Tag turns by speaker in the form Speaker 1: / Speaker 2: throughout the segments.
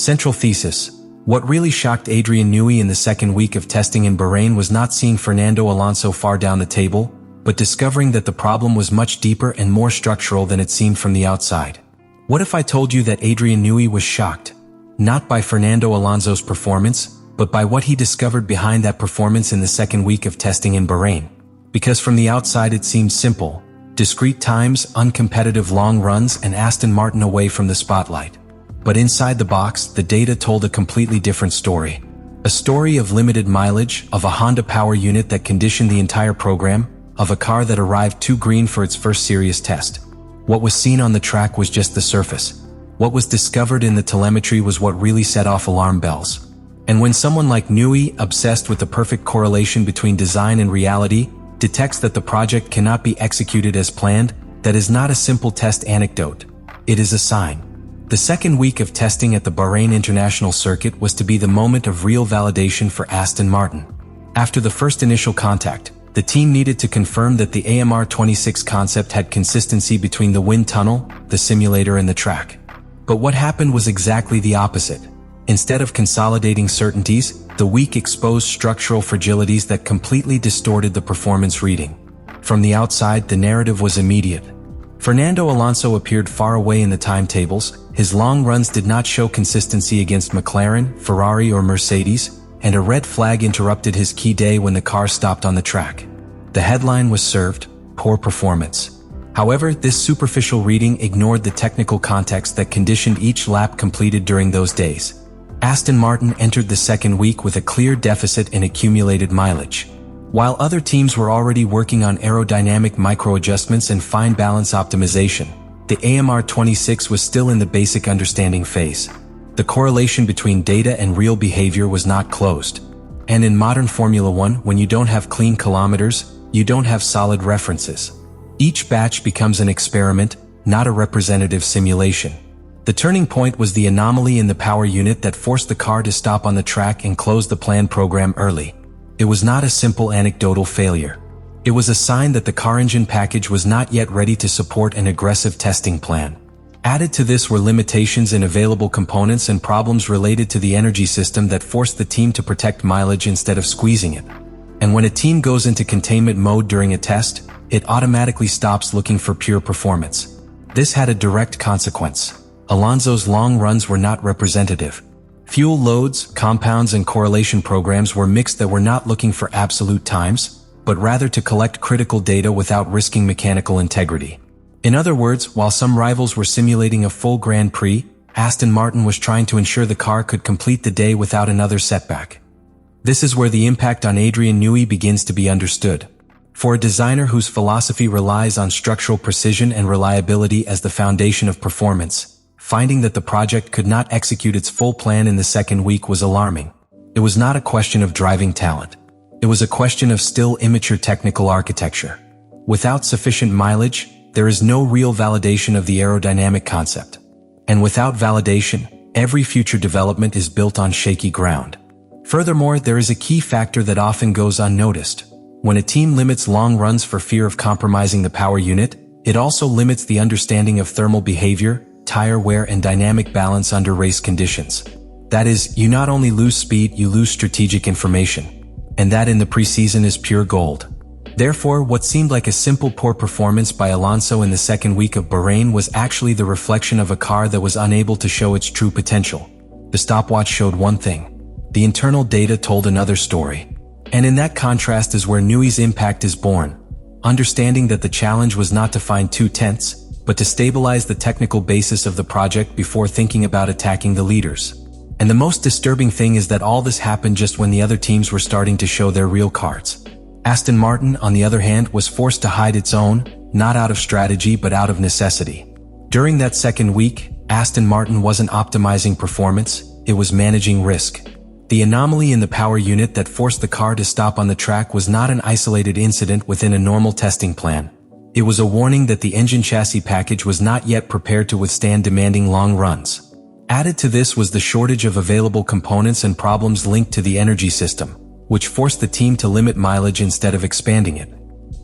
Speaker 1: Central thesis. What really shocked Adrian Newey in the second week of testing in Bahrain was not seeing Fernando Alonso far down the table, but discovering that the problem was much deeper and more structural than it seemed from the outside. What if I told you that Adrian Newey was shocked? Not by Fernando Alonso's performance, but by what he discovered behind that performance in the second week of testing in Bahrain. Because from the outside it seemed simple: discrete times, uncompetitive long runs, and Aston Martin away from the spotlight. But inside the box, the data told a completely different story. A story of limited mileage, of a Honda power unit that conditioned the entire program, of a car that arrived too green for its first serious test. What was seen on the track was just the surface. What was discovered in the telemetry was what really set off alarm bells. And when someone like Newey, obsessed with the perfect correlation between design and reality, detects that the project cannot be executed as planned, that is not a simple test anecdote. It is a sign. The second week of testing at the Bahrain International Circuit was to be the moment of real validation for Aston Martin. After the first initial contact, the team needed to confirm that the AMR26 concept had consistency between the wind tunnel, the simulator, and the track. But what happened was exactly the opposite. Instead of consolidating certainties, the week exposed structural fragilities that completely distorted the performance reading. From the outside, the narrative was immediate. Fernando Alonso appeared far away in the timetables, his long runs did not show consistency against McLaren, Ferrari, or Mercedes, and a red flag interrupted his key day when the car stopped on the track. The headline was served: poor performance. However, this superficial reading ignored the technical context that conditioned each lap completed during those days. Aston Martin entered the second week with a clear deficit in accumulated mileage. While other teams were already working on aerodynamic micro-adjustments and fine balance optimization, the AMR26 was still in the basic understanding phase. The correlation between data and real behavior was not closed. And in modern Formula One, when you don't have clean kilometers, you don't have solid references. Each batch becomes an experiment, not a representative simulation. The turning point was the anomaly in the power unit that forced the car to stop on the track and close the planned program early. It was not a simple anecdotal failure. It was a sign that the car engine package was not yet ready to support an aggressive testing plan. Added to this were limitations in available components and problems related to the energy system that forced the team to protect mileage instead of squeezing it. And when a team goes into containment mode during a test, it automatically stops looking for pure performance. This had a direct consequence. Alonso's long runs were not representative. Fuel loads, compounds, and correlation programs were mixed that were not looking for absolute times, but rather to collect critical data without risking mechanical integrity. In other words, while some rivals were simulating a full Grand Prix, Aston Martin was trying to ensure the car could complete the day without another setback. This is where the impact on Adrian Newey begins to be understood. For a designer whose philosophy relies on structural precision and reliability as the foundation of performance, finding that the project could not execute its full plan in the second week was alarming. It was not a question of driving talent. It was a question of still immature technical architecture. Without sufficient mileage, there is no real validation of the aerodynamic concept. And without validation, every future development is built on shaky ground. Furthermore, there is a key factor that often goes unnoticed. When a team limits long runs for fear of compromising the power unit, it also limits the understanding of thermal behavior, tire wear, and dynamic balance under race conditions. That is, you not only lose speed, you lose strategic information. And that in the preseason is pure gold. Therefore, what seemed like a simple poor performance by Alonso in the second week of Bahrain was actually the reflection of a car that was unable to show its true potential. The stopwatch showed one thing. The internal data told another story. And in that contrast is where Newey's impact is born. Understanding that the challenge was not to find two tenths, but to stabilize the technical basis of the project before thinking about attacking the leaders. And the most disturbing thing is that all this happened just when the other teams were starting to show their real cards. Aston Martin, on the other hand, was forced to hide its own, not out of strategy but out of necessity. During that second week, Aston Martin wasn't optimizing performance, it was managing risk. The anomaly in the power unit that forced the car to stop on the track was not an isolated incident within a normal testing plan. It was a warning that the engine chassis package was not yet prepared to withstand demanding long runs. Added to this was the shortage of available components and problems linked to the energy system, which forced the team to limit mileage instead of expanding it.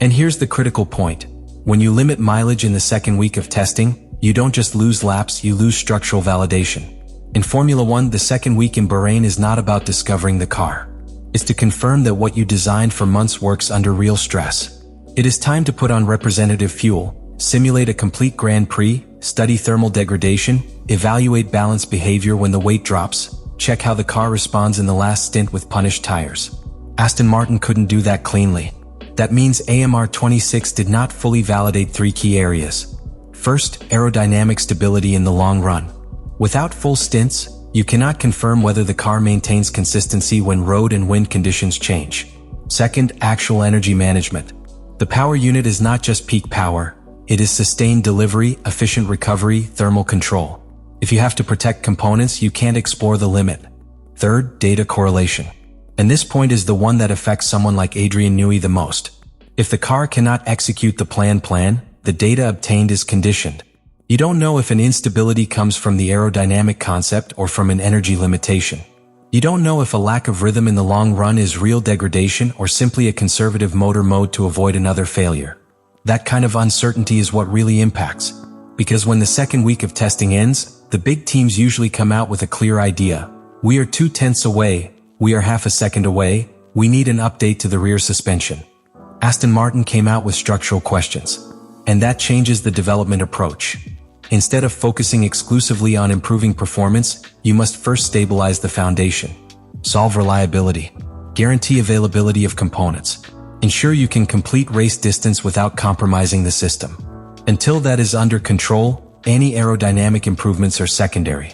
Speaker 1: And here's the critical point. When you limit mileage in the second week of testing, you don't just lose laps, you lose structural validation. In Formula 1, the second week in Bahrain is not about discovering the car. It's to confirm that what you designed for months works under real stress. It is time to put on representative fuel, simulate a complete Grand Prix, study thermal degradation, evaluate balanced behavior when the weight drops, check how the car responds in the last stint with punished tires. Aston Martin couldn't do that cleanly. That means AMR 26 did not fully validate three key areas. First, aerodynamic stability in the long run. Without full stints, you cannot confirm whether the car maintains consistency when road and wind conditions change. Second, actual energy management. The power unit is not just peak power, it is sustained delivery, efficient recovery, thermal control. If you have to protect components, you can't explore the limit. Third, data correlation. And this point is the one that affects someone like Adrian Newey the most. If the car cannot execute the planned plan, the data obtained is conditioned. You don't know if an instability comes from the aerodynamic concept or from an energy limitation. You don't know if a lack of rhythm in the long run is real degradation or simply a conservative motor mode to avoid another failure. That kind of uncertainty is what really impacts. Because when the second week of testing ends, the big teams usually come out with a clear idea. We are 0.2 away, we are half a second away, we need an update to the rear suspension. Aston Martin came out with structural questions. And that changes the development approach. Instead of focusing exclusively on improving performance, you must first stabilize the foundation. Solve reliability. Guarantee availability of components. Ensure you can complete race distance without compromising the system. Until that is under control, any aerodynamic improvements are secondary.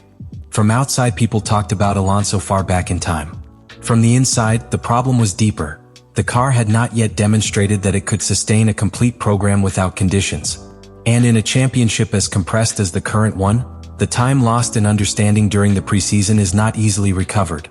Speaker 1: From outside, people talked about Alonso far back in time. From the inside, the problem was deeper. The car had not yet demonstrated that it could sustain a complete program without conditions. And in a championship as compressed as the current one, the time lost in understanding during the preseason is not easily recovered.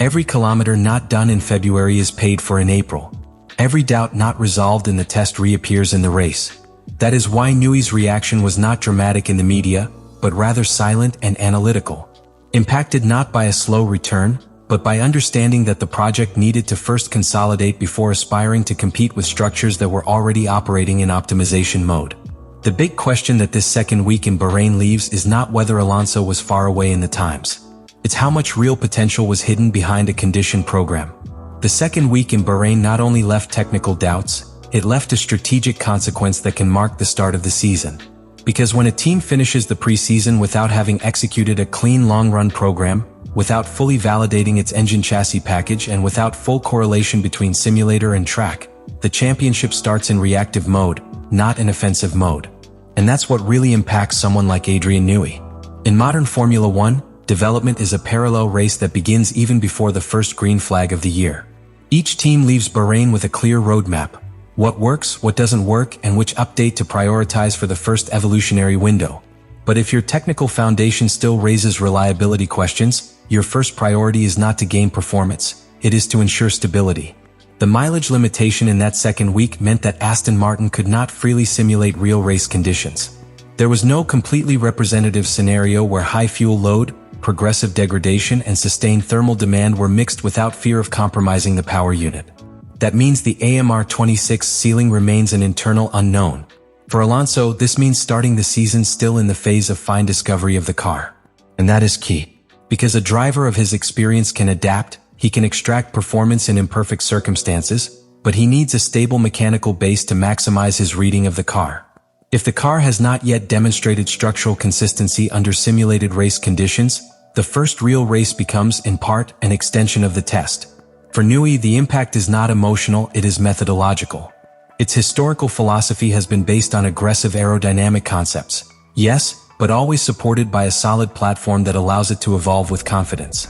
Speaker 1: Every kilometer not done in February is paid for in April. Every doubt not resolved in the test reappears in the race. That is why Newey's reaction was not dramatic in the media, but rather silent and analytical. Impacted not by a slow return, but by understanding that the project needed to first consolidate before aspiring to compete with structures that were already operating in optimization mode. The big question that this second week in Bahrain leaves is not whether Alonso was far away in the times. It's how much real potential was hidden behind a conditioned program. The second week in Bahrain not only left technical doubts, it left a strategic consequence that can mark the start of the season. Because when a team finishes the preseason without having executed a clean long-run program, without fully validating its engine chassis package and without full correlation between simulator and track, the championship starts in reactive mode, not in offensive mode. And that's what really impacts someone like Adrian Newey. In modern Formula 1, development is a parallel race that begins even before the first green flag of the year. Each team leaves Bahrain with a clear roadmap. What works, what doesn't work, and which update to prioritize for the first evolutionary window. But if your technical foundation still raises reliability questions, your first priority is not to gain performance, it is to ensure stability. The mileage limitation in that second week meant that Aston Martin could not freely simulate real race conditions. There was no completely representative scenario where high fuel load, progressive degradation, and sustained thermal demand were mixed without fear of compromising the power unit. That means the AMR 26 ceiling remains an internal unknown. For Alonso, this means starting the season still in the phase of fine discovery of the car. And that is key. Because a driver of his experience can adapt, he can extract performance in imperfect circumstances, but he needs a stable mechanical base to maximize his reading of the car. If the car has not yet demonstrated structural consistency under simulated race conditions, the first real race becomes, in part, an extension of the test. For Newey, the impact is not emotional, it is methodological. Its historical philosophy has been based on aggressive aerodynamic concepts. Yes, but always supported by a solid platform that allows it to evolve with confidence.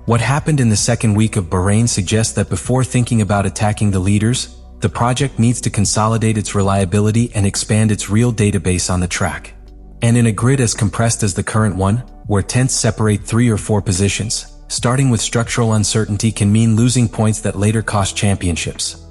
Speaker 1: What happened in the second week of Bahrain suggests that before thinking about attacking the leaders, the project needs to consolidate its reliability and expand its real database on the track. And in a grid as compressed as the current one, where tenths separate 3 or 4 positions, starting with structural uncertainty can mean losing points that later cost championships.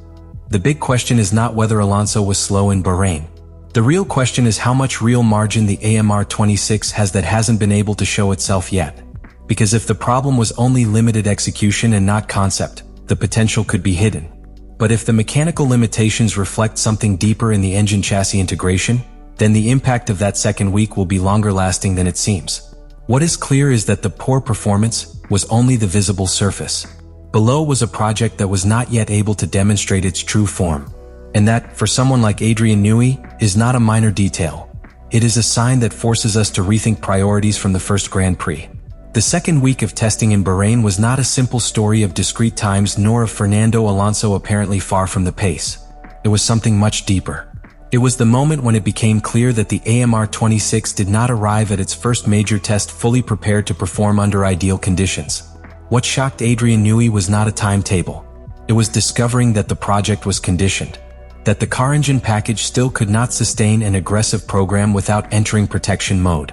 Speaker 1: The big question is not whether Alonso was slow in Bahrain. The real question is how much real margin the AMR 26 has that hasn't been able to show itself yet. Because if the problem was only limited execution and not concept, the potential could be hidden. But if the mechanical limitations reflect something deeper in the engine chassis integration, then the impact of that second week will be longer lasting than it seems. What is clear is that the poor performance was only the visible surface. Below was a project that was not yet able to demonstrate its true form. And that, for someone like Adrian Newey, is not a minor detail. It is a sign that forces us to rethink priorities from the first Grand Prix. The second week of testing in Bahrain was not a simple story of discrete times nor of Fernando Alonso apparently far from the pace. It was something much deeper. It was the moment when it became clear that the AMR-26 did not arrive at its first major test fully prepared to perform under ideal conditions. What shocked Adrian Newey was not a timetable. It was discovering that the project was conditioned. That the car engine package still could not sustain an aggressive program without entering protection mode.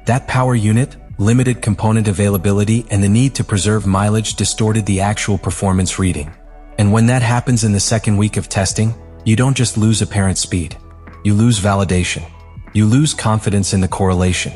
Speaker 1: That power unit, limited component availability, and the need to preserve mileage distorted the actual performance reading. And when that happens in the second week of testing, you don't just lose apparent speed. You lose validation. You lose confidence in the correlation.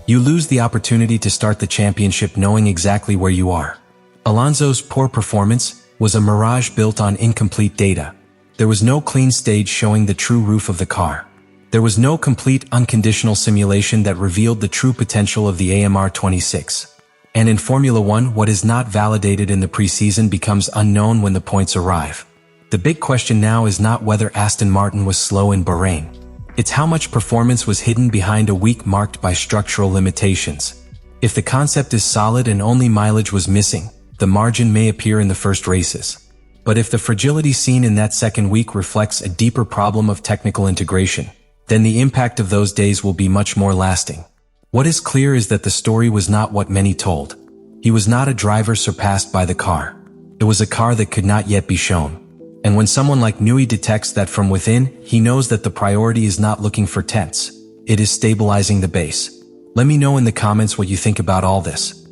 Speaker 1: You lose the opportunity to start the championship knowing exactly where you are. Alonso's poor performance was a mirage built on incomplete data. There was no clean stage showing the true roof of the car. There was no complete unconditional simulation that revealed the true potential of the AMR-26. And in Formula One, what is not validated in the preseason becomes unknown when the points arrive. The big question now is not whether Aston Martin was slow in Bahrain. It's how much performance was hidden behind a week marked by structural limitations. If the concept is solid and only mileage was missing, the margin may appear in the first races. But if the fragility seen in that second week reflects a deeper problem of technical integration, then the impact of those days will be much more lasting. What is clear is that the story was not what many told. He was not a driver surpassed by the car. It was a car that could not yet be shown. And when someone like Newey detects that from within, he knows that the priority is not looking for tenths. It is stabilizing the base. Let me know in the comments what you think about all this.